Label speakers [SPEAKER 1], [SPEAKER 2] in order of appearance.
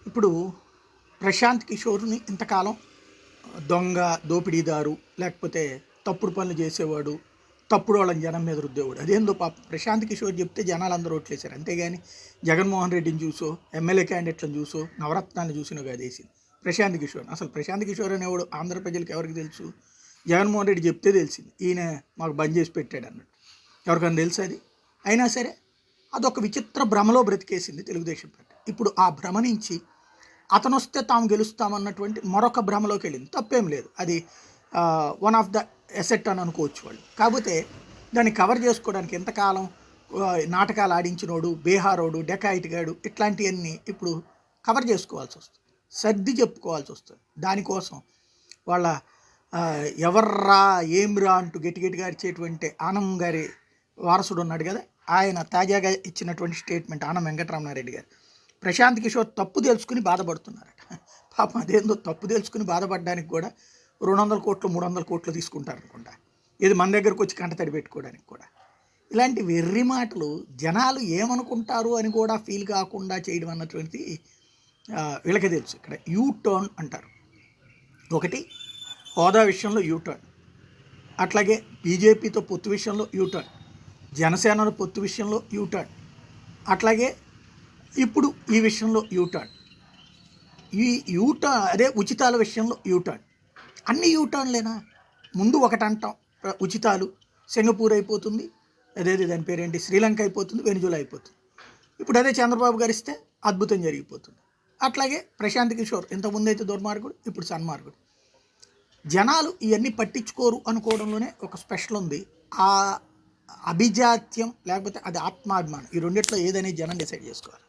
[SPEAKER 1] ఇప్పుడు ప్రశాంత్ కిషోర్ని ఇంతకాలం దొంగ, దోపిడీదారు, లేకపోతే తప్పుడు పనులు చేసేవాడు, తప్పుడు వాళ్ళని జనం మీద రుద్దేవాడు. అదేందో పాపం ప్రశాంత్ కిషోర్ చెప్తే జనాలు అందరూ ఓట్లేశారు. అంతేగాని జగన్మోహన్ రెడ్డిని చూసో, ఎమ్మెల్యే క్యాండిడేట్లను చూసో, నవరత్నాన్ని చూసినో కాదేసింది ప్రశాంత్ కిషోర్. అసలు ప్రశాంత్ కిషోర్ అనేవాడు ఆంధ్ర ప్రజలకు ఎవరికి తెలుసు? జగన్మోహన్ రెడ్డి చెప్తే తెలిసింది, ఈయన మాకు బంద్ చేసి పెట్టాడు అన్నట్టు. ఎవరికైనా తెలుసు అది? అయినా సరే అదొక విచిత్ర భ్రమలో బ్రతికేసింది తెలుగుదేశం పార్టీ. ఇప్పుడు ఆ భ్రమ నుంచి అతను వస్తే తాము గెలుస్తామన్నటువంటి మరొక భ్రమలోకి వెళ్ళింది. తప్పేం లేదు, అది వన్ ఆఫ్ ద ఎసెట్ అని అనుకోవచ్చు వాళ్ళు. కాకపోతే దాన్ని కవర్ చేసుకోవడానికి ఎంతకాలం నాటకాలు ఆడించినోడు, బీహారోడు, డెకాయిట్ గాడు, ఇట్లాంటివన్నీ ఇప్పుడు కవర్ చేసుకోవాల్సి వస్తుంది, సర్ది చెప్పుకోవాల్సి వస్తుంది. దానికోసం వాళ్ళ ఎవర్రా ఏమ్రా అంటూ గట్టిగా అరిచేటువంటి ఆనం గారి వారసుడు ఉన్నాడు కదా, ఆయన తాజాగా ఇచ్చినటువంటి స్టేట్మెంట్, ఆనం వెంకటరమణారెడ్డి గారు, ప్రశాంత్ కిషోర్ తప్పు తెలుసుకుని బాధపడుతున్నారట. పాపం అదేందో తప్పు తెలుసుకుని బాధపడడానికి కూడా 200 కోట్లు 300 కోట్లు తీసుకుంటారనుకుంటా, ఇది మన దగ్గరకు వచ్చి కంటతడి పెట్టుకోవడానికి కూడా. ఇలాంటి వెర్రి మాటలు జనాలు ఏమనుకుంటారు అని కూడా ఫీల్ కాకుండా చేయడం అన్నటువంటిది వీళ్ళకి తెలుసు. ఇక్కడ యూటర్న్ అంటారు. ఒకటి హోదా విషయంలో యూటర్న్, అట్లాగే బీజేపీతో పొత్తు విషయంలో యూటర్న్, జనసేనలో పొత్తు విషయంలో యూటర్న్, అట్లాగే ఇప్పుడు ఈ విషయంలో యూటర్న్, ఈ యూటర్న్ అదే ఉచితాల విషయంలో యూటర్న్. అన్ని యూటర్న్లేనా? ముందు ఒకటి అంటాం, ఉచితాలు సింగపూర్ అయిపోతుంది, అదేది దాని పేరేంటి, శ్రీలంక అయిపోతుంది, వెనిజులా అయిపోతుంది. ఇప్పుడు అదే చంద్రబాబు గారు ఇస్తే అద్భుతం జరిగిపోతుంది. అట్లాగే ప్రశాంత్ కిషోర్ ఇంతకుముందు అయితే దుర్మార్గుడు, ఇప్పుడు సన్మార్గుడు. జనాలు ఇవన్నీ పట్టించుకోరు అనుకోవడంలోనే ఒక స్పెషల్ ఉంది. ఆ అభిజాత్యం లేకపోతే అది ఆత్మాభిమానం, ఈ రెండిట్లో ఏదనేది జనం డిసైడ్ చేసుకోవాలి.